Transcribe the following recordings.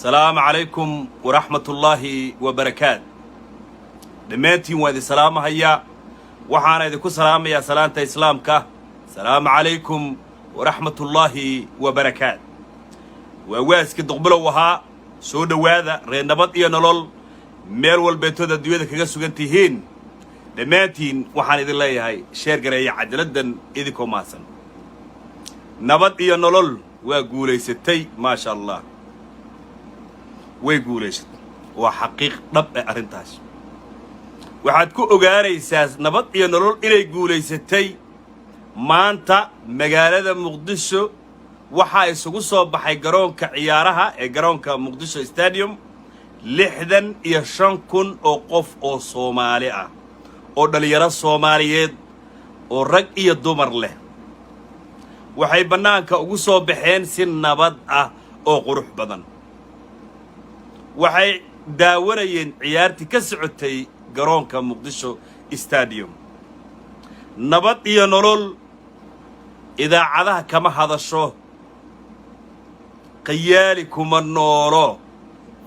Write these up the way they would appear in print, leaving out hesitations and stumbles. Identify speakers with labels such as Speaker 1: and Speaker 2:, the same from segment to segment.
Speaker 1: السلام عليكم ورحمة الله وبركاته. دمانتين وادي سلام هيا وحانا يدكو سلام يا سلامة إسلامك. السلام عليكم ورحمة الله وبركاته. وواسك دقبلو وها سود واذا رين نبط إيا نلول ميل والبيتو دا دويدا كغسو جنتيهين. دمانتين وحانا يدي الله هاي شير قرية عجلدا إذيكو ماسن نبط إيا نلول وقولي ستي ما شاء الله ويقوليشت وحقيق رب أرنتاش waxaad ku ogaanaysaa nabad iyo nolol inay guuleysatay maanta magaalada Muqdisho waxa isugu soo baxay garoonka ciyaaraha ee garoonka Muqdisho Stadium 65,000 oo qof oo Soomaali ah oo dhalinyaro Soomaaliyeed oo rag iyo dumar leh waxay banaanka ugu soo baxeen si nabad ah oo qurux badan waxay daawanayeen ciyaartii ka socotay garoonka Muqdisho Stadium nabad iyo nolol idaacadaha kama hadasho qiyaali kuma noolo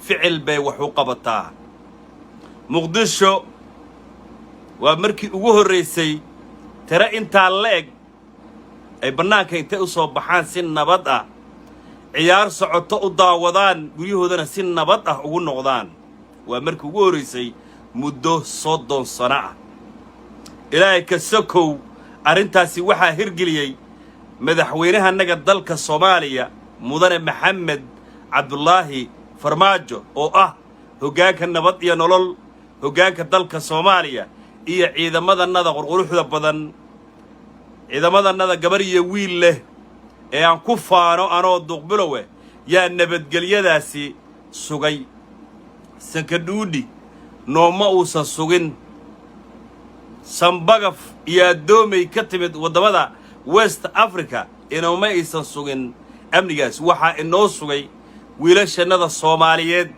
Speaker 1: ficil bay wax u qabataa Muqdisho waa markii ugu horeysay tira inta leeg ay banaanka intay u soo baxaan si nabad ah ciyaar socoto u daawadaan guriyahoodana si nabad ah ugu noqdaan waa markii ugu horeysay muddo 30 sano ah ilaahay ka sokow arintaasi waxa hirgeliyay madaxweynaha naga dalka Soomaaliya mudane Maxamed Cabdullaahi Farmaajo oo ah hoggaanka nabad iyo nolol hoggaanka dalka Soomaaliya iyo ciidamadannada quruxda badan ciidamadannada gabar iyo wiil leh ee aan ku faano anoo duqbilowe yaa nabadgelyadaasi sugay sakadhuudhi nooma uusan sugin sambagaf iyo adoomay ka timid wadamada West Africa inooma aysan sugin amnigaas waxa inoo sugay wiilashannada Soomaaliyeed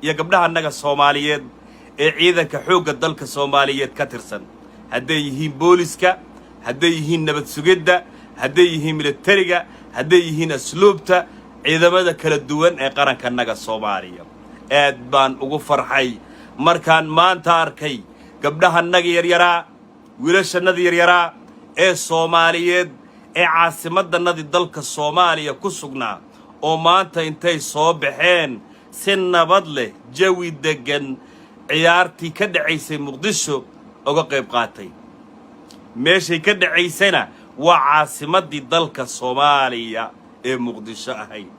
Speaker 1: iyo gabdhahanaga Soomaaliyeed ee ciidanka xoogga dalka Soomaaliyeed ka tirsan hadday yihiin booliska hadday yihiin nabad sugidda hadday yihiin militariga hadday yihiin asluubta ciidamada kala duwan ee qarankanaga Soomaaliya aad baan ugu farxay markaan maanta arkay gabdhahanaga yaryaraa wiilashannada yaryaraa ee Soomaaliyeed ee caasimadannada dalka Soomaaliya ku sugnaa oo maanta intay soo baxeen si nabad leh jawi degan ciyaartii ka dhacaysay Muqdisho uga qayb qaatay meeshay ka dhacaysayna waa caasimadii dalka Soomaaliya ee Muqdisho ahayd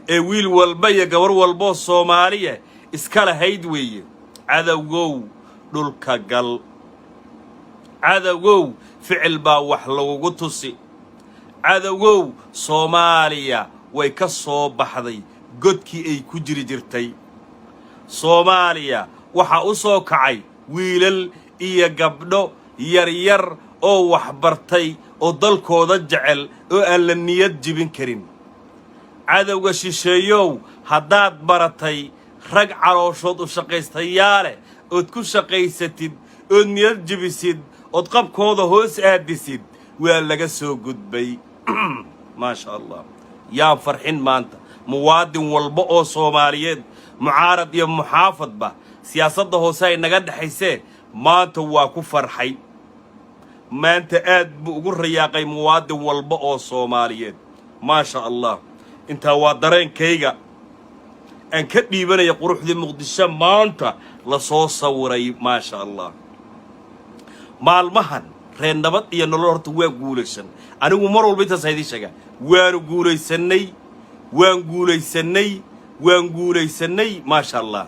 Speaker 1: ee wiil walba iyo gabar walba Soomaaliya iska lahayd weeye cadawgow dhulka gal cadawgow ficil baa wax lagu tusi cadawgow Soomaaliya way ka soo baxday godkii ay ku jiri jirtay Soomaaliya waxa u soo kacay wiilal iyo gabdho yar oo wax bartay oo dalkooda jecel oo aan la niyad jibin karin cadawga shisheeyow haddaad baratay rag calooshood u shaqaystayaale ood ku shaqaysatid ood niyad jibisid ood qabkooda hoos aadisid waa laga soo gudbay maasha Allah yaa farxin maanta muwaadin walba oo Soomaaliyeed mucaarad iyo muxaafadba siyaasadda hoose ay naga dhaxaysay maanta waa ku farxay maanta aad buu ugu riyaaqay muwaadin walba oo Soomaaliyeed maasha Allah inta waa dareenkayga aan ka dhiibanaya quruxdii Muqdisho maanta la soo sawiray maasha Allah maalmahan reen nabad iyo nolol horta waa guulaysan anigu mar walba inta saydi sheega waan guulaysanay maasha Allah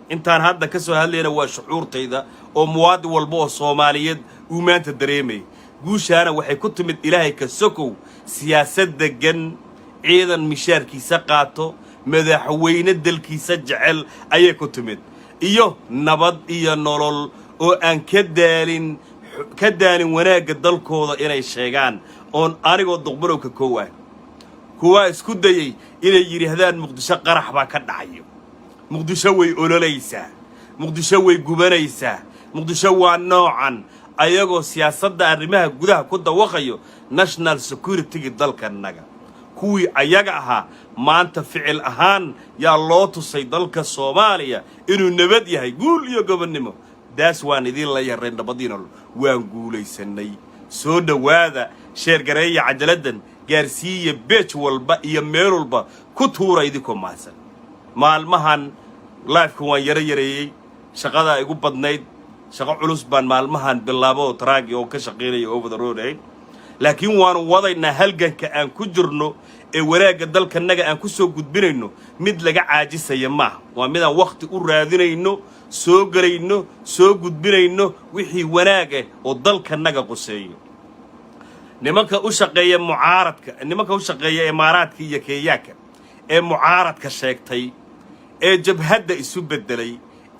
Speaker 1: intaan hadda ka soo hadlayna waa shucuurtayda oo muwaadin walba oo Soomaaliyeed uu maanta dareemay guushaana waxay ku timid Ilaahay ka sokow siyaasad degan ciidan mishaarkiisa qaato madaxweyne dalkiisa jecel ayay ku timid iyo nabad iyo nolol oo aan ka daalin wanaagga dalkooda inay sheegaan oon anigoo duqbarowka koowa kuwa isku dayay inay yiraahdaan Muqdisho qarax baa ka dhacayo Muqdisho way ololaysaa Muqdisho way gubanaysaa Muqdisho waa noocan ayagoo siyaasadda arrimaha gudaha ku dawaqayo national security dalkanaga kuwii ayaga ahaa maanta ficil ahaan yaa loo tusay dalka Soomaaliya inuu nabad yahay guul iyo gobonnimo daas waan idin la yareen nabadiina waan guulaysanay soo dhawaada sheer gareeya cajaladan gaarsiiya beej walba iyo meel walba ku tuura idinku maasan maalmahan live-ku waan yareeyay shaqada igu badnayd shaqo culus baan maalmahan bilaabo taraagi oo ka shaqeynay over the road laakiin waan wadaynaa halganka aan ku jirno ee waraaga dalkanaga aan ku soo gudbinayno mid laga caajisaya ma waa mid aan waqti u raadinayno soo galayno soo gudbinayno wixii wanaaga oo dalkanaga qoseeyo nimanka u shaqeeya mucaaradka nimanka u shaqeeya imaaraadka iyo Kenyaanka ee mucaaradka sheegtay ee jabhadda isu bedelay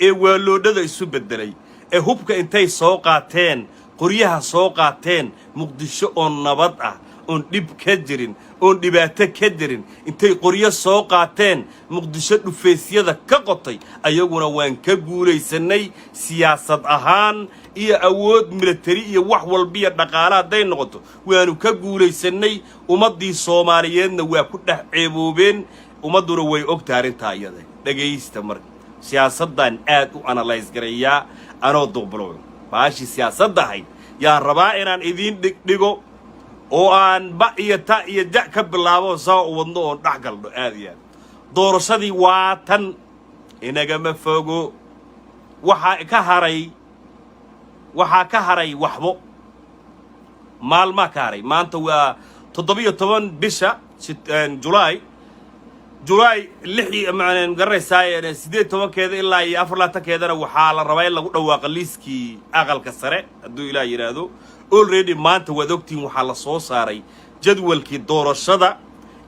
Speaker 1: ee waaloodada isu bedelay ee hubka intay soo qaateen qoryaha soo qaateen muqdisho oo nabad ah oon dhib ka jirin oon dhibaato ka jirin intay qoryo soo qaateen muqdisho dhufeesyada ka qotay ayaguna waan ka guulaysanay siyaasad ahaan iyo awood military iyo wax walba iyo dhaqaale haday noqoto waanu ka guulaysanay ummadii Soomaaliyeedna waa ku dhex ceeboobeen ummaduna way ogtahay arinta iyada dhageysta marka siyaasadan aad u analyze gareeyaa anoo duqbalo baashi siyaasadahay yaa rabaa inaan idin dhigo oo aan ba iyo ta iyo ja ka bilaabo soo wadno oo dhaxgalno aad iyo doorashadii waa tan inaga ma fogo waxa ka haray waxbo maalma ka haray maanta waa 17 bisha July 6 macnaan garaysaay 18keeda ilaa 24keedana waxa la rabaa in lagu dhawaaqo liiskii aqalka sare haduu ilaa yiraahdo already maanta wad ogtiin waxa la soo saaray jadwalkii doorashada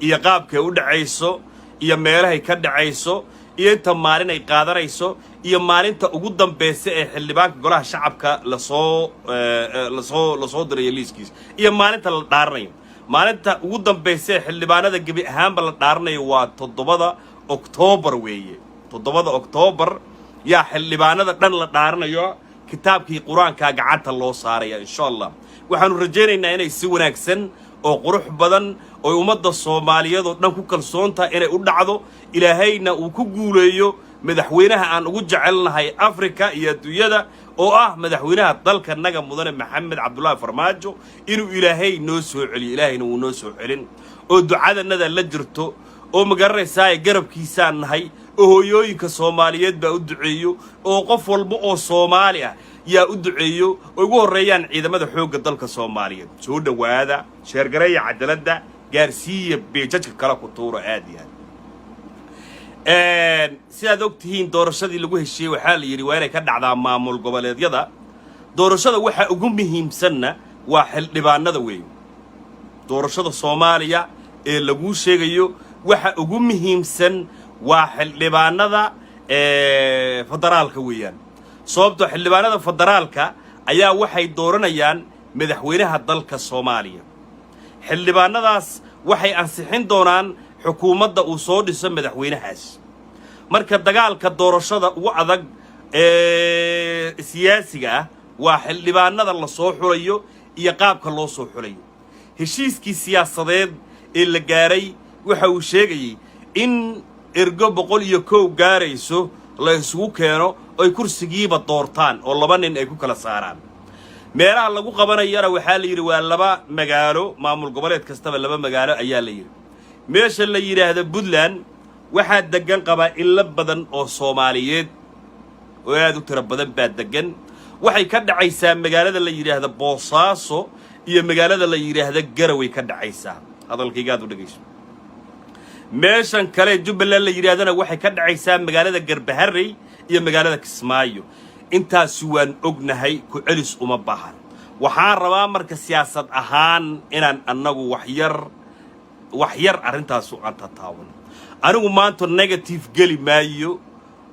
Speaker 1: iyo qaabka u dhacayso iyo meelaha ka dhacayso iyo inta maalin ay qaadanayso iyo maalinta ugu dambeysay ee xildhibaanka golaha shacabka la soo diray liiskiis iyo maalinta la dhaaranayo maalinta ugu dambeysay xildhibaanada gabi ahaanba la dhaaranayo waa 7 October weeye 7 October yaa xildhibaanada dhan la dhaaranayo kitaabkii quraanka gacanta loo saaraya insha Allah waxaanu rajaynaynaa inay si wanaagsan oo qurux badan oo ummadda Soomaaliyeed oo dhan ku kalsoonta inay u dhacdo ilaahayna uu ku guuleeyo madaxweynaha aan ugu jecelnahay Afrika iyo adduunyada oo ah madaxweynaha dalkanaga mudane Maxamed Cabdullaahi Farmaajo inuu ilaahay noo soo celiyo ilaahayna uu noo soo celin oo ducadanada la jirto oo magaraysaa garabkiisa nahay oo hooyooyinka Soomaaliyeed baa u duceeyo oo qof walba oo Soomaali ah yaa u duceeyo oo ugu horeeyaan ciidamada xoogga dalka Soomaaliyeed soo dhawaada sheer gareeya cadaaladda gaarsiiya beejadka kala ku tuuro aad iyo sidaad ogtihiin doorashadii lagu heshiiyay waxa la yiri waa inay ka dhacdaa maamul goboleedyada doorashada waxa ugu muhiimsanna waa xildhibaanada weyn doorashada Soomaaliya ee lagu sheegayo waxa ugu muhiimsan waa xildhibaanada federaalka weeyaan sababtoo xildhibaanada federaalka ayaa waxay dooranayaan madaxweynaha dalka Soomaaliya xildhibaanadaas waxay ansixin doonaan xukuumadda uu soo dhiso madaxweynahaas marka dagaalka doorashada ugu adag siyaasiga ah waa xildhibaanada la soo xulayo iyo qaabka loo soo xulayo heshiiskii siyaasadeed ee la gaaray waxa uu sheegay in ergo 101 gaarayso la isugu keeno ay kursigiiba doortaan oo laba nin ay ku kala saaraan meelaha lagu qabanayana waxa la yiri waa laba magaalo maamul goboleed kastaba laba magaalo ayaa la yiri meesha la yiraahdo Puntland waxa degan qaba illa badan oo Soomaaliyeed oo aad u tira badan baa degan waxay ka dhacaysaa magaalada la yiraahdo Boosaaso iyo magaalada la yiraahdo Garowe ka dhacaysaa hadalkayga aad u dhageyso meeshan kale Jubbaland la yiraahdana waxay ka dhacaysaa magaalada Garbaharey iyo magaalada Kismaayo intaas waan ognahay ku celis uma baahan waxaan rabaa marka siyaasad ahaan inaan anagu wax yar arintaas u antataawan anigu maanta negative gali maayo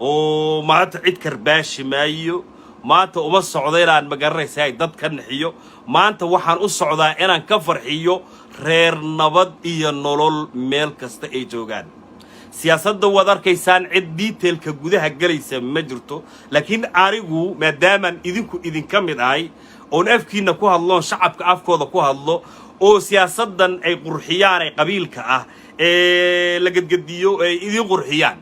Speaker 1: oo maanta cid karbaashi maayo maanta uma socdo inaan magaranaysaa dad ka naxiyo maanta waxaan u socdaa inaan ka farxiyo reer nabad iyo nolol meel kasta ay joogaan siyaasadda wad arkaysaan cid detailka gudaha galaysa ma jirto laakiin arigu maadaama idinku idin ka mid ahay oo afkiina ku hadlo shacabka afkooda ku hadlo oo siyaasaddan ay qurxiyaan ay qabiilka ah la gadgadiyo ay idin qurxiyaan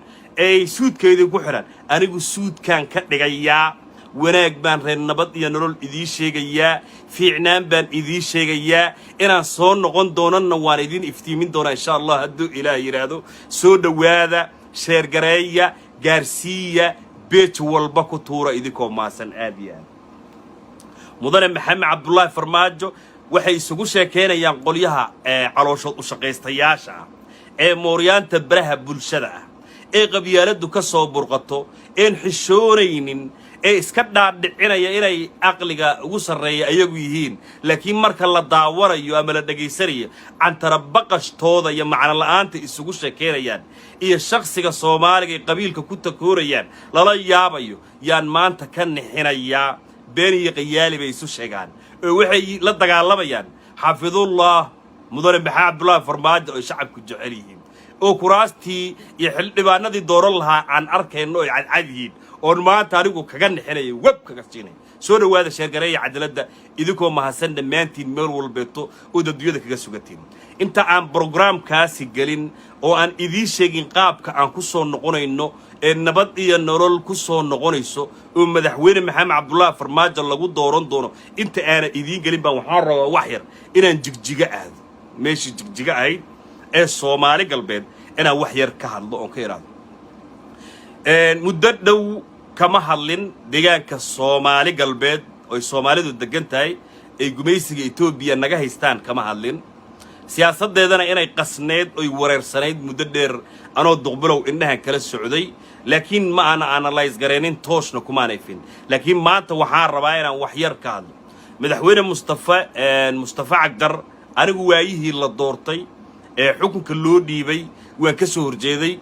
Speaker 1: ay suudkeedii ku xiran anigu suudkan ka dhigayaa wanaag baan reer nabad iyo nolol idii sheegayaa fiicnaan baan idii sheegayaa inaan soo noqon doonana waan idin iftiimin doonaa insha Allah hadduu ilaahay yiraahdo soo dhawaada sheer gareeya gaarsiiya beej walba ku tuura idinkoo maasan aad iyo aad mudane maxamed cabdullaahi farmaajo waxay isugu sheekeynayaan qolyaha calooshood u shaqaystayaasha ee mooryaanta baraha bulshada ah ee qabyaaladu ka soo burqato een xishoonaynin ee iska dhaadhicinaya inay aqliga ugu sareeya ayagu yihiin laakiin marka la daawanayo ama la dhageysanayo cantara baqashtooda iyo macna la'aanta isugu sheekeynayaan iyo shakhsiga Soomaaliga ee qabiilka ku takoorayaan lala yaabayo yaan maanta ka nixinayaa been iyo qiyaali bay isu sheegaan oo waxay la dagaalamayaan xafidullah mudane maxamed cabdullaahi farmaajo oo shacabku jecel yihiin oo kuraastii iyo xildhibaanadii dooran lahaa aan arkayno oo cad yihiin oo maanta anigu kaga nixinayo web kaga siinay soo dhawaada sheergareeya cadaaladda idinkoo mahadsan dhammaantiin meel walbeeto oo dadweynaha kaga sugatiin inta aan programkaasi galin oo aan idii sheegin qaabka aan ku soo noqonayno ee nabad iyo nolol ku soo noqonayso oo madaxweyne maxamed cabdullaahi farmaajo lagu dooran doono inta aan idiin galin baan waxaan rabaa wax yar inaan jigjiga aado meeshii jigjiga ahayd ee Soomaali galbeed inaan wax yar ka hadlo oo ka yiraahdo muddo dhow kama hadlin deegaanka Soomaali galbeed oo Soomaalidu degan tahay ay gumaysiga Itoobiya naga haystaan kama hadlin siyaasadeedana inay qasneed oo wareersanayd muddo dheer anoo duqbilow indhahan kala socday laakiin ma ana analyze gareenin toosna kuma aanayfin laakiin maanta waxaan rabaa inaan wax yar ka hadlo madaxweyne Mustafa Cagdar anigu waayihii la doortay ee xukunka loo dhiibay waan ka soo horjeeday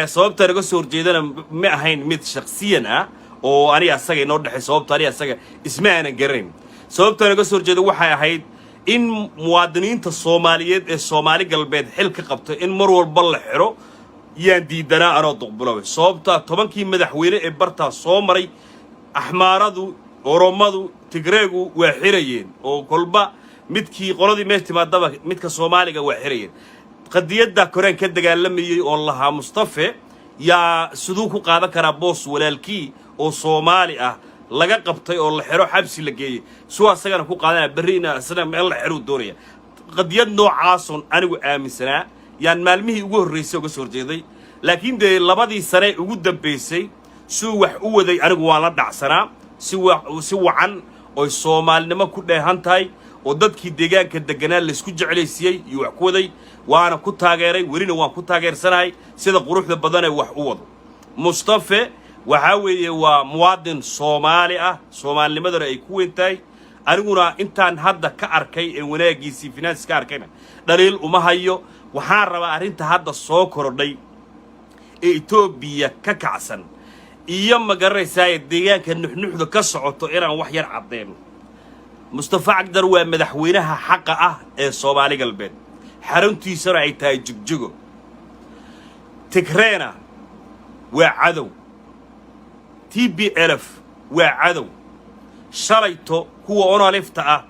Speaker 1: sababta laga soo horjeedana ma ahayn mid shakhsiyan ah oo aniga asaga inoo dhaxay sababta aniga asaga isma aanan gareyn sababta laga soo horjeeday waxay ahayd in muwaadiniinta Soomaaliyeed ee Soomaali galbeed xil ka qabto in mar walba la xiro yaan diidanaa anoo duqbilow sababta 10kii madaxweyne ee barta soo maray axmaaradu oromadu tigreegu waa xirayeen oo kolba midkii qoladii meeshtimaadaba midka Soomaaliga waa xirayeen qadiyada koreen ka dagaalamayay oo lahaa Mustafa yaa sidoo ku qaadan kara boos walaalkii oo Soomaali ah laga qabtay oo la xiro xabsi la geeyay soo asagana ku qaadanaa bariina asana meel la xiro doonaya qadiyad noocaas oo anigu aaminsanaa yaan maalmihii ugu horeysay uga soo horjeeday laakiin de labadii sane ugu dambeysay soo wax u waday anigu waan la dhacsanaa si wacan oo Soomaalinimo ku dheehan tahay oo dadkii deegaanka deganaa la isku jecleysiyay iyo wax ku waday waana ku taageeray welina waan ku taageersanahay sida quruxda badan ee wax u wado Mustafa waxa weeye waa muwaadin Soomaali ah Soomaalinimadana ay ku weyntahay aniguna intaan hadda ka arkay ee wanaagiisii finance ka arkayna dhaliil uma hayo waxaan rabaa arinta hadda soo kordhay ee Itoobiya ka kacsan iyo magaraysaa deegaanka nuxnuxda ka socoto inaan wax yar cadeeno Mustafa Cagdar waa madaxweynaha xaqa ah ee Soomaali galbeed xaruntiisana ay tahay jigjigo Tigreena waa cadow TPLF waa cadow shalayto kuwa onolifta ah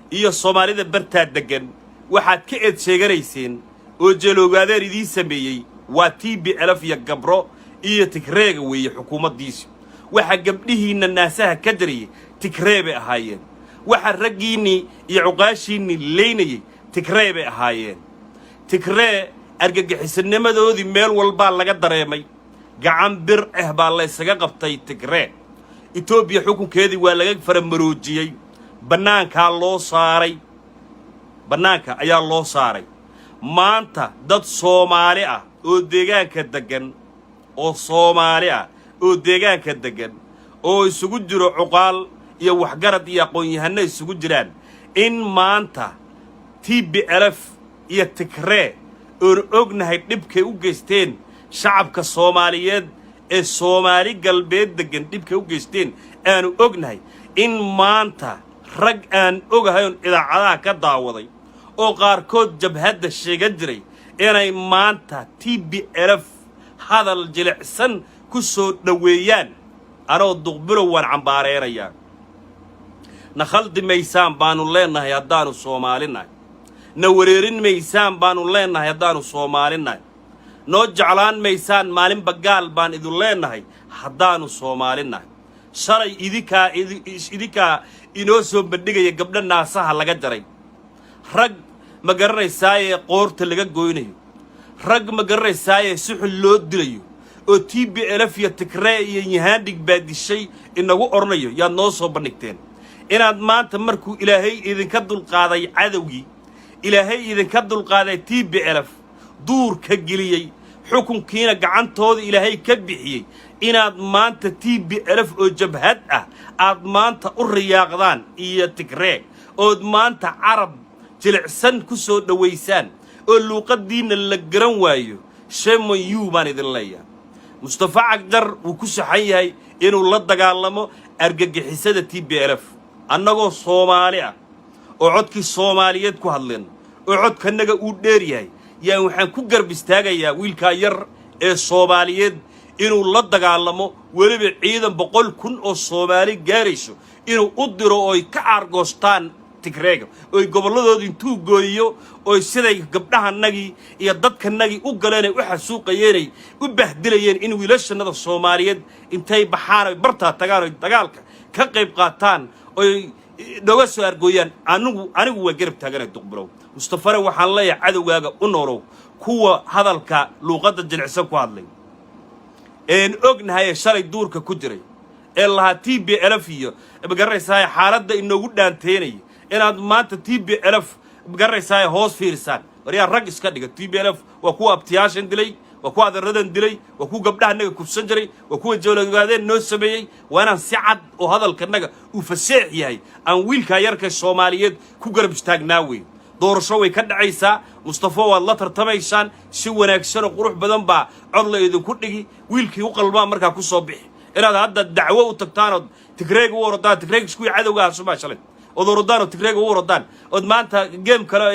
Speaker 1: iyo Soomaalida barta degan waxaad ka eed sheeganayseen oo jeeloogaadeen idin sameeyay waa TPLF iyo gabro iyo Tigreega weeye xukuumaddiisa waxa gabdhihiina naasaha ka dariyay Tigreebe ahaayeen waxa raggiini iyo cuqaashiini leynayay Tigreebe ahaayeen Tigree argagixisanimadoodii meel walba laga dareemay gacan bir ah baa la isaga qabtay Tigree Itoobiya xukunkeedii waa laga faramaroojiyay banaanka loo saaray banaanka ayaa loo saaray maanta dad Soomaali ah oo deegaanka degan oo Soomaali ah oo deegaanka degan oo isugu jiro cuqaal iyo waxgarad iyo aqoon-yahano isugu jiraan in maanta TPLF iyo Tigree oo ognahay dhibkay u geysteen shacabka Soomaaliyeed ee Soomaali galbeed degan dhibkay u geysteen aanu ognahay in maanta rag aan ogahay idaacadaha ka daawaday oo qaarkood jabhadda sheegan jiray inay maanta TPLF hadal jilicsan ku soo dhaweeyaan anoo duqbilow waan cambaareerayaa na khaldi maysaan baanu leenahay haddaanu Soomaalinahay na wareerin maysaan baanu leenahay haddaanu Soomaalinahay noo jeclaan maysaan maalin bagaal baan idin leenahay haddaanu Soomaalinahay shalay idinkaa inoo soo bandhigaya gabdha naasaha laga jaray rag ma garanaysaaye qoorta laga gooynayo rag ma garanaysaaye suxul loo dilayo oo TPLF iyo Tigray iyo Nyahandig baa dishay inagu ornayo yaad noo soo bandhigteen inaad maanta markuu ilaahay idinka dulqaaday cadawgii ilaahay idinka dulqaaday TPLF duur ka geliyay xukunkiina gacantooda ilaahay ka bixiyay inaad maanta TPLF oo jabhad ah aad maanta u riyaaqdaan iyo Tigray oo maanta carab jilicsan ku soo dhaweysaan oo luuqadiina la garan waayo shemo yu baan idin leeyahay Mustafa Cagdar uu ku saxan yahay inuu la dagaalamo argagixisada TPLF annagoo Soomaali ah oo codkii Soomaaliyeed ku hadleen oo codkanaga uu dheer yahay yaa waxaan ku garb istaagayaa wiilka yar ee Soomaaliyeed inuu la dagaalamo waliba ciidan 100,000 oo Soomaali gaarayso inuu u diro oo ay ka argoostaan Tigreega oo goboladooda intuu gooyo oo siday gabdhahanagii iyo dadkanagii u galeen u xasuuqayeen u bahdilayeen in wiilashanada Soomaaliyeed intay baxaan ay barta tagaan dagaalka ka qayb qaataan oo doga soo argooyaan anigu waa garab taaganay duqbilow Mustafa waxaan leeyahay cadawgaaga u noolow kuwa hadalka luuqada jilicsan ku hadlay ognahay shalay duurka ku jiray ee laha TPLF iyo magaraysaa xaaladda inoogu dhaanteynay inaad maanta TPLF magaraysaa hoos fiirsan wariya rag iska dhiga TPLF waa kuwa abtiyaashan dilay waa kuwa adeeradan dilay waa kuwa gabdhahanaga kufsan jiray waa kuwa joolagaadeen noo sameeyay waana si cad oo hadalkanaga uu faseex yahay aan wiilka yarka Soomaaliyeed ku garab istaagnaa weey doorasho way ka dhacaysaa Mustafa waad la tartamaysaan si wanaagsan oo qurux badan baa cod la idinku dhigi wiilkii u qalbaa markaa ku soo bixi inaad hadda dacwo u tagtaan oo Tigreega u orodaan Tigreega isku cadawga Soomaaliya shalay oo dorodaan Tigreega u orodaan oo maanta game kale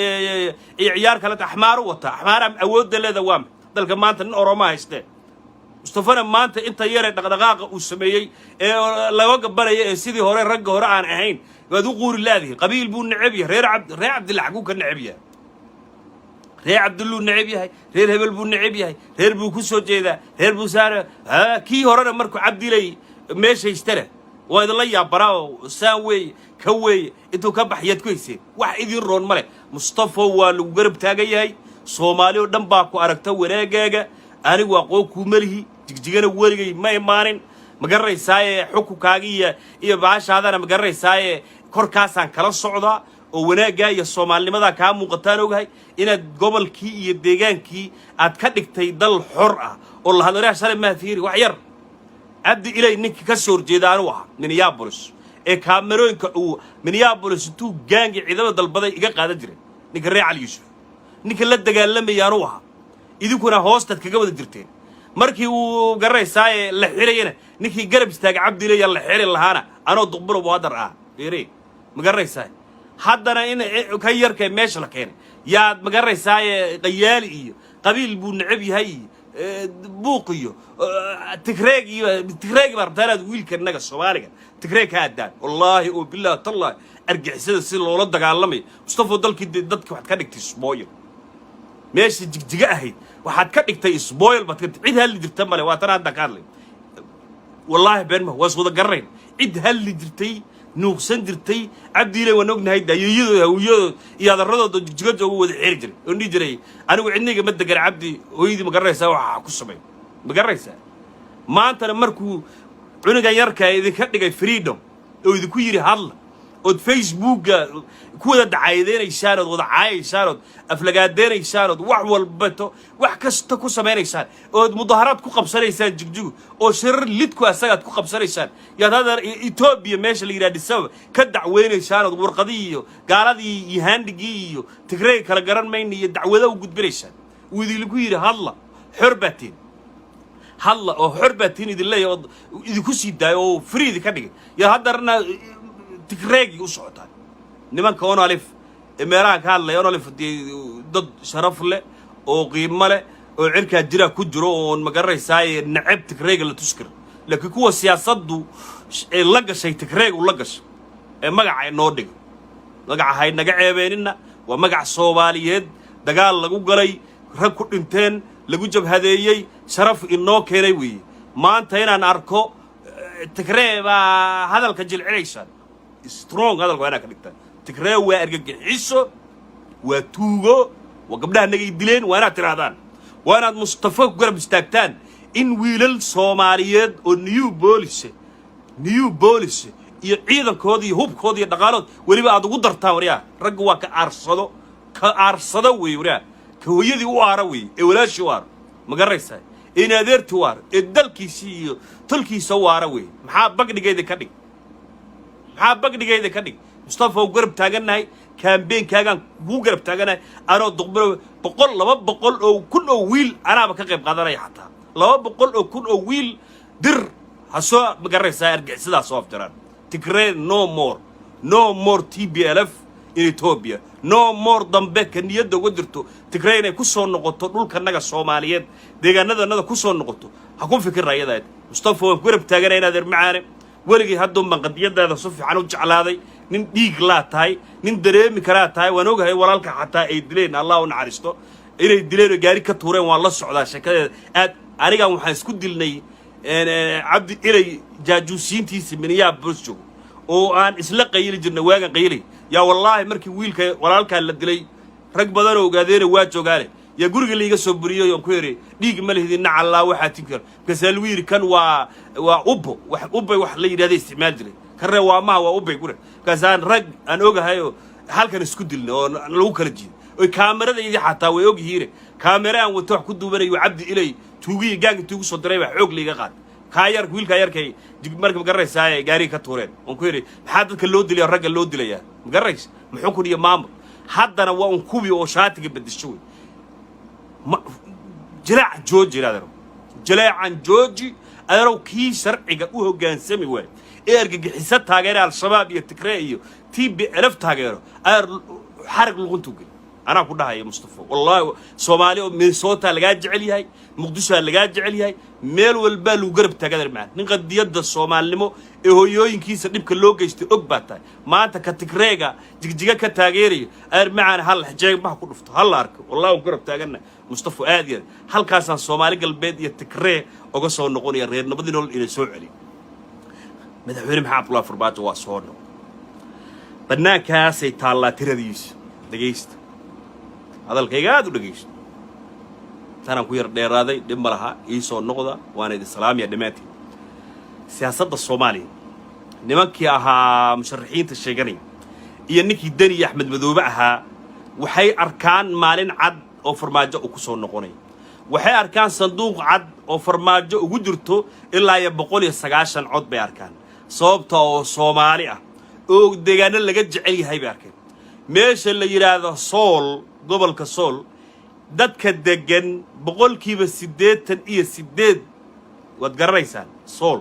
Speaker 1: iyo ciyaar kale axmaar wata axmaar awood leeda waam dalka maanta in Oromo haystee Mustafa maanta inta yare dhaqdhaqaaqa uu sameeyay ee laga gabanaya ee sidii hore rag hore aan ahayn waad u quuri laadii qabiil buu nacab yahay reer Cabdillah ku ka nacab yahay reer Cabdullah nacab yahay reer Hebel buu nacab yahay reer buu ku soo jeedaa reer buu saara kii horena markuu Cabdilay meesha istara waa idin la yaabaraaw saan way ka way intuu ka baxyad ku heyseen wax idin roon male Mustafa waa lagu garab taagan yahay Soomaaliyo dhan baa ku aragta wanaagaaga anigu aqoon ku malihi jigjigana warigay ma imaanin magaraysaay xukunkaaga iyo baashaadana magaraysaay korkaasaan kala socdaa oo wanaaga iyo Soomaalinimada ka muuqataan ogahay inaad gobolkii iyo deegaankii aad ka dhigtay dal xor ah oo la hadalaya shalay ma fiiri wax yar abdi ilay ninka ka soo horjeedaan waa Minneapolis ee kaamerooyinka uu Minneapolis tuu gaangi ciidamada dalbaday iga qaadan jiray ninka reer Cali Yuusuf ninka la dagaalamayaan waa idinkuna hoostad kaga wada jirteen markii uu garaysaay la xirayna ninkii garab istaaga Cabdilay la xiri lahaana anoo duqbilow wadar ah fiiri ma garaysaay haddana in ka yarkay meesha la keenay yaad ma garaysaay qayaali iyo qabiil buu nacab yahay buuqiyo Tigreegi bartaad wiilkanaga Soomaaliga Tigreeg ka aadaan wallahi oo billaah tallah argixisada si loola dagaalamay Mustafa dalkii dadka wax ka dhigtay isbooyo meesha jigjiga ahayd waxaad ka dhigtay isbooyl baad ka cid hal jirta male waa tan hadda ka hadlay wallahi been ma was wada gareen cid hal jirtay nuuqsan jirtay Cabdilay waan ognahay daayiyada iyo adarradooda jigjiga jooga wada xiri jiray oo dhigi jiray anigu cidniga ma dagan Cabdi hooyadii ma garaysaa waxa ku sameey ma garaysaa maanta markuu cuniga yarka idinka dhigay freedom oo idinku yiri hadla oo Facebook ku wada dacaydeenaysaan oo wada caayaysaan oo aflagaadenaysaan oo wax walba wax kasta ku sameeynaysan oo mudaharaad ku qabsanaysaan jigjigu oo shirar lidku asagaad ku qabsanaysaan yaad hadar Ethiopia meesha la yiraahdo sabab ka dacweynaysaan oo warqadii iyo gaaladii iyo handigi iyo Tigreey kala garan mayn iyo dacwada u gudbinaysaan wadii lagu yiri hadla xorbatiin hadla oo xorbatiin idin leeyahay idinku sii daayo oo free ka dhigay yaa hadarna Tigreegi u socotaan nimanka on alif meelaha ka hadlay on alif dad sharaf leh oo qiimo leh oo cirka jira ku jiro oo magaranaysaa nacab tigreega la tuskir laakiin kuwa siyaasaddu la gashay tigreeg u la gashay magaca inoo dhig magaca hay naga ceebeenina waa magac Soomaaliyeed dagaal lagu galay rag ku dhinteen lagu jabhadeeyay sharaf inoo keenay weey maanta inaan arko tigreeba hadalka jilcinaysan strong hadalka waana ka dhigtaa tigreeb waa argagixiso waa tuugo waa gabdhaha nagay dileen waana tiraadaan waana Mustafa ku garab istaagtaan in wiilal Soomaaliyeed oo new police iyo ciidankooda iyo hubkooda iyo dhaqaalood waliba aad ugu dartaan wariyaa rag waa ka aarsado weey wariyaa ka hooyadii u aara weey ee walaashii u aara ma garanaysaa in adeerti u aara ee dalkiisii iyo tolkiisa u aara weey maxaa bagdhigeeda ka dhig Mustafa uu garab taaganahay campaign-kaagan ugu garab taaganahay anoo duqbaro 200 oo kun oo wiil anaaba ka qayb qaadanaya xataa 200 oo kun oo wiil dir hasoo ma garanaysaa argixisada soo afjaraan Tigray no more TPLF in Ethiopia no more dambe ka niyada ugu jirto Tigray inay ku soo noqoto dhulka naga Soomaaliyeed deegaanada ku soo noqoto ha ku fikirayada Mustafa uu garab taaganay inaad macaane waligii hadduu manqadiyadaada si fiican u jeclaaday nin dhiig la tahay nin dareemi kara tahay waan ogahay walaalka xataa ay dileen Allah u naxariisto inay dileen gaari ka tuureen waan la socdaa shaqadeeda aad aniga waxaan isku dilnay abdi ilay jaajuusiintiisa miniya bulsho oo aan isla qayli jirnay waagan qayli ya wallahi markii wiilka walaalka la dilay rag badan oo ogaadeen waa joogaale ya guriga liiga soo buriyay oo ku yiri dhiig ma lehdina Allah waxa tinkar kasal wiir kan waa ubbo wax la yiraahdo isticmaal jiray karre waa ma waa ubbay gure kasaan rag aan ogahay oo halkan isku dilnay oo lagu kala jiiday oo kaamiradaydii xataa way og yihiin kaamira aan wato wax ku duubanayo abdi ilay tuugi gaag tuugu soo diray wax xoog liiga qaad kaayar wiilka yarkay markii magaranaysaa gaari ka tuureen oo ku yiri maxaa dadka loo dilay ragga loo dilaya magarays muxuu ku dhiyo maamul haddana waa un kubi oo shaatiga bedesho جلاع جوجي هذا جلاع عن جوجي أنا كي شرعي هو جان سمي واي إرجع حسات هاجر على الشباب يتكرهيه تيب عرفت هاجره حرق الغنتوجي أنا أقول هاي مصطفى والله سومالي من صوتها اللي قاعد جعلي هاي مقدسها اللي قاعد جعلي هاي ميل والبال وقرب تقدر معه نقد يد الصومال لمو هو يوين كيس نبك اللوجي استقبته ما أنت كتكرهجا جيجا كتاجري معنا هلا حجاج ما هكون فت هلا أرك والله وقرب تاجرنا مصطفى آدي هل كاسان الصومالي قلبي يتكره وقصوا النقول يا رير نبضي نقول إلى سوء علي مدحوري محاب الله فربات واسورنا بدنا كاسي تالا ترديس دقيست هذا الكيجاد ودقيست أنا كوير ديرادي دمرها يسوع النقطة وأنا دي السلام يا دماتي سياسة الصومالي نمكي أها مشرحين الشيقاني إنك دني أحمد مذوبعها وحي أركان مالين عد أو فرماجة وكسو النقوني وحي أركان صندوق عد أو فرماجة وقدرته إلا يبقول يسقاشن عد بأركان صوبته صومالية أو ديجان اللي قد جعلي هاي بأركان ماشي اللي يراده صول قبل كصول dadka degan boqolkiiba 88 wad garanaysan sool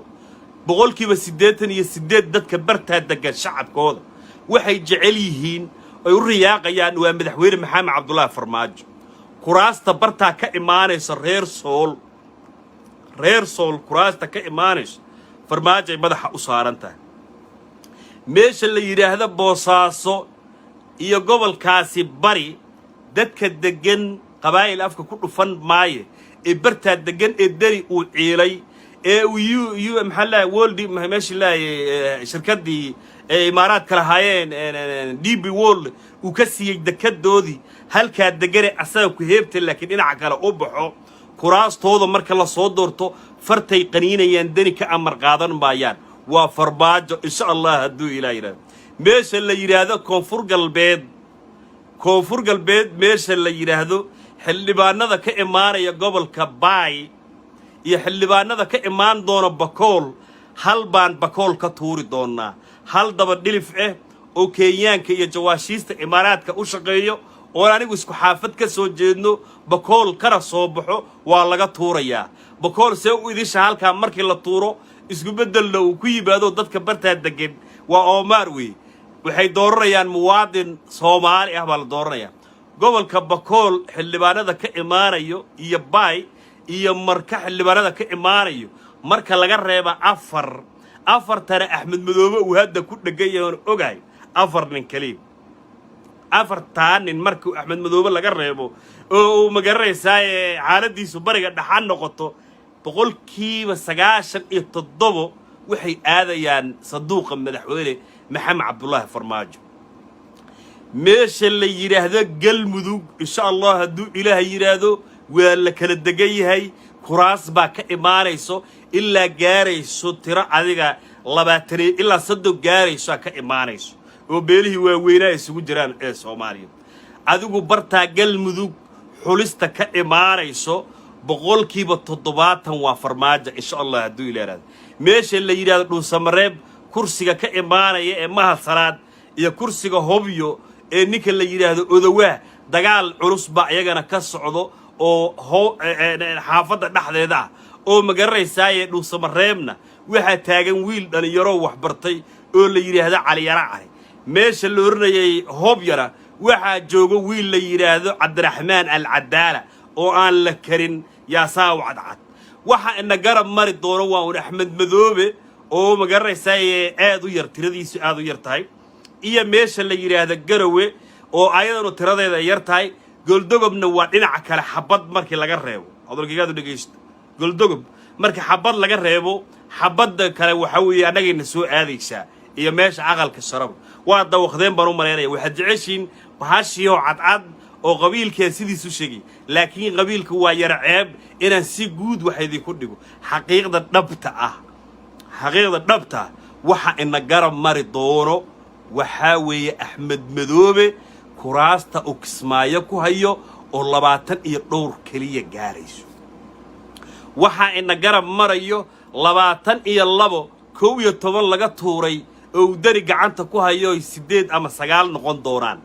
Speaker 1: boqolkiiba 88 dadka barta degan shacabkooda waxay jecel yihiin ay u riyaaqayaan waa madaxweyne maxamed cabdullaahi farmaajo kuraasta barta ka imaanaysa reer sool kuraasta ka imaanaysa farmaajo ay madaxa u saarantahay meesha la yiraahdo boosaaso iyo gobolkaasi bari dadka degan قبائل أفكار كله فن ماي إبرت الدجن الدري وعيلي ويو محلا وولدي ماشي لا شركات دي إمارات كرهاين دي بيول وكسي دكات دودي هل كان دجري أساو كهبت لكن إن عقل أبحو كراس توضا مرك الله صدرته فرتي قنينة يندني كأمر قادن بايان وفرباج إن شاء الله هدو إلى إيران ماشي اللي يراده كونفور قلبيد ماشي اللي يراده xildhibaanada ka imaanaya gobolka baay iyo xildhibaanada ka imaan doona bakool hal baan bakool ka tuuri doonaa hal daba dhilif oo Kenyaanka iyo jawaashiista imaaraadka u shaqeeyo oo anigu isku xaafad ka soo jeedno bakool kara soo baxo waa laga tuurayaa bakool see u idisha halka markii la tuuro isku bedelna uu ku yimaado dadka barta degan waa Omar waxay dooranayaan muwaadin Soomaali baa la dooranayaa gobolka bakool xildhibaanada ka imaanayo iyo baay iyo marka xildhibaanada ka imaanayo marka laga reeba afar tare Axmed Madoobe uu hadda ku dhagay oo ogaay afar nin kaliya afartaan nin markuu Axmed Madoobe laga reebo oo magaranaysaa xaaladiisu bariga dhaxan noqoto boqolkiiba 97 waxay aadayaan sanduuqa madaxweyne maxamed cabdullaahi farmaajo meesha la yiraahdo galmudug insha Allah hadduu ilaahay yiraahdo waa la kala degan yahay kuraas baa ka imaanayso ilaa gaarayso tiro adiga 20 ilaa 30 gaarayso ka imaanayso oo beelihii waaweynaa isugu jiraan ee Soomaaliya adigu bartaa galmudug xulista ka imaanayso boqolkiiba 70 waa farmaajo insha Allah hadduu ilaahay meesha la yiraahdo dhuusamareeb kursiga ka imaanaya ee mahasalaad iyo kursiga hobyo ee ninka la yiraahdo odawaa dagaal culus baa iyagana ka socdo oo xaafada dhaxdeeda oo magaranaysaa dhuusamareebna waxa taagan wiil dhalinyaro wax bartay oo la yiraahdo cali yaraacay meesha la oranayay hobyara waxa joogo wiil la yiraahdo cabdiraxmaan al-cadaala oo aan la karin yaa saaw cadcad waxa ina garab mari doono waa Axmed Madoobe oo magaranaysaa aad u yar tiradiisu aad u yar tahay iyo meesha la yiraahdo Garowe oo ayadana tiradeeda yar tahay goldogobna waa dhinaca kale xabad markii laga reebo hadalkiigaadu dhageysto goldogob markii xabad laga reebo xabada kale waxa weeye anagayna soo aadaysaa iyo meesha aqalka sharab waa dawaqdeen baan u maleynaya waxa jeceshiin bahashiyo cadcad oo qabiilkeen sidiisu sheegay laakiin qabiilku waa yar ceeb inaan si guud wax idin ku dhigo xaqiiqda dhabta waxa ina garab mari doono waxa weeye Axmed Madoobe kuraasta oo Kismaayo ku hayo oo 20 iyo dhowr kaliya gaarayso waxa ina garab marayo 22 11 laga tuuray oo dari gacanta ku hayo 8 ama 9 noqon doonaan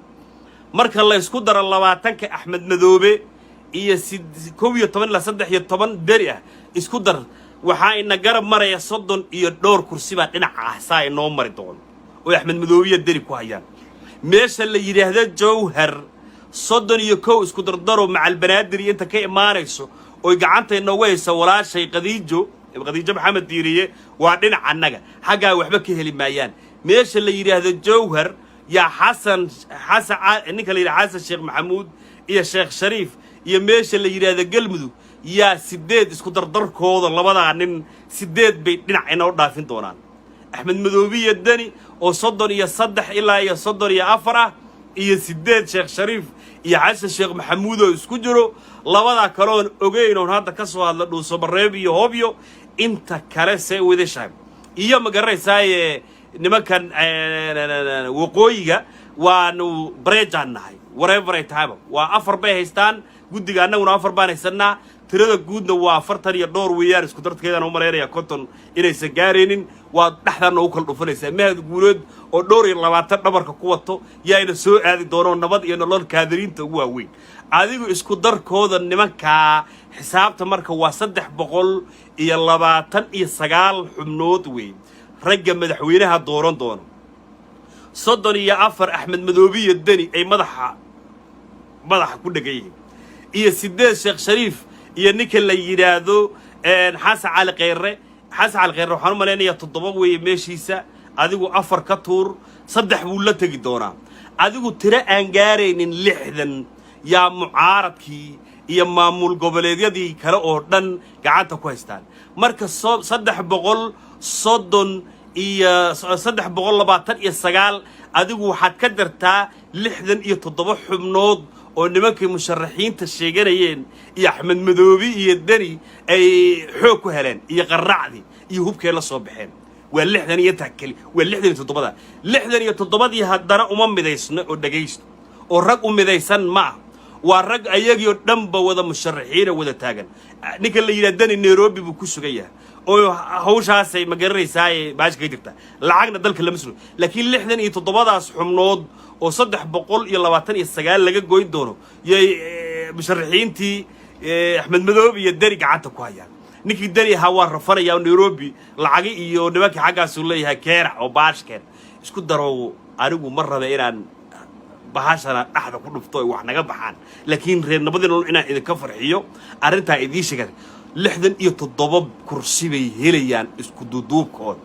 Speaker 1: marka la isku daro 20ka Axmed Madoobe iyo 11 la 13 dari ah isku dar waxa ina garab maraya 30 iyo dhowr kursi baa dhinaca ah saa inoo mari doono oo Axmed Madoobe dari ku hayaan meesha la yiraahdo Jowhar 31 isku dardaro macal banaadir inta ka imaanayso oo gacanta inoo weysa walaashay qadiijo maxamed diiriye waa dhinaca annaga xaga waxba ka heli maayaan meesha la yiraahdo Jowhar يا حسن ninka la yiraahdo Xasan Sheekh Maxamuud iyo Sheekh Shariif iyo meesha la yiraahdo Galmudug yaa 8 isku dardarkooda labada nin 8 bay dhinac inoo dhaafin doonaan Axmed Madoobe iyo Dani oo 33 ilaa iyo 34 iyo 8 Sheekh Shariif iyo Xasan Sheekh Maxamuud oo isku jiro labada kale oo ogeyn oo hadda ka soo hadla dhuusamareeb iyo hobyo inta kale say wadashay iyo magaranaysaa nimankan waqooyiga waanu breejanahay whatever ay tahay waa afar bay haystaan gudiga annaguna afar baan haysanaa tirada guudna waa 40 iyo dhowr weeyaan isku darteedana u maleeyaa konton inaysan gaareenin waa dhaxdan oo kala dhufanaysa mahad guuleed oo dhowr iyo 20 dhabarka ku wato yaayna soo aadi doono nabad iyo nolol kaadiriinta ugu waaweyn adigu isku darkooda nimanka xisaabta marka waa 329 xubnood weey ragga madaxweynaha dooran doono 34 Axmed Madoobe iyo Dani ay madaxa ku dhagayeen iyo 8 Sheekh Shariif iyo ninka la yiraahdo Xasan Cali Kheyre waxaan u maleynayaa 7 weeye meeshiisa adigu 4 ka tuur 3 buu la tagi doonaa adigu tira aan gaaraynin 60 yaa mucaaradkii iyo maamul goboleedyadii kale oo dhan gacanta ku haystaan marka 330 iyo 329 adigu waxaad ka dartaa 67 xubnood oo nimankii musharaxiinta sheeganayeen iyo Axmed Madoobe iyo Dani ay xoog ku heleen iyo qarracdi iyo hubkee la soo baxeen waa 60 iyo taakali waa 67 haddana uma midaysna oo dhageysto oo rag u midaysan ma waa rag ayagii dhanba wada musharaxiina wada taagan ninka la yiraahdo Dani Nairobi buu ku sugan yahay oo hawshaasay magaranaysaa baashka jirta lacagna dalka lama soo laakiin 67daas xubnood oo 329 laga goyn doono yay musharaxiintii Axmed Madoobe iyo Dani gacanta ku hayaan ninkii Dani waa rafanaya Nairobi lacag iyo nimankii xaggaas u leeyahay keera oo baashkeen isku daro anigu mar raba inaan bahashana dhaxda ku dhufto ay wax naga baxaan laakiin reer nabadina inaan idinka farxiyo arrinta idin sheegay 67 kursi bay helayaan isku duuduubkood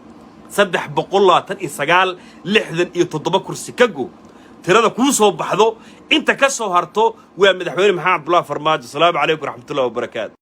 Speaker 1: 329 67 kursi ka go tirada ku soo baxdo inta ka soo harto waa madaxweyne maxamed Abdullaah Farmaajo. Salaamu calaykum waraxmatullaahi wabarakaatuh.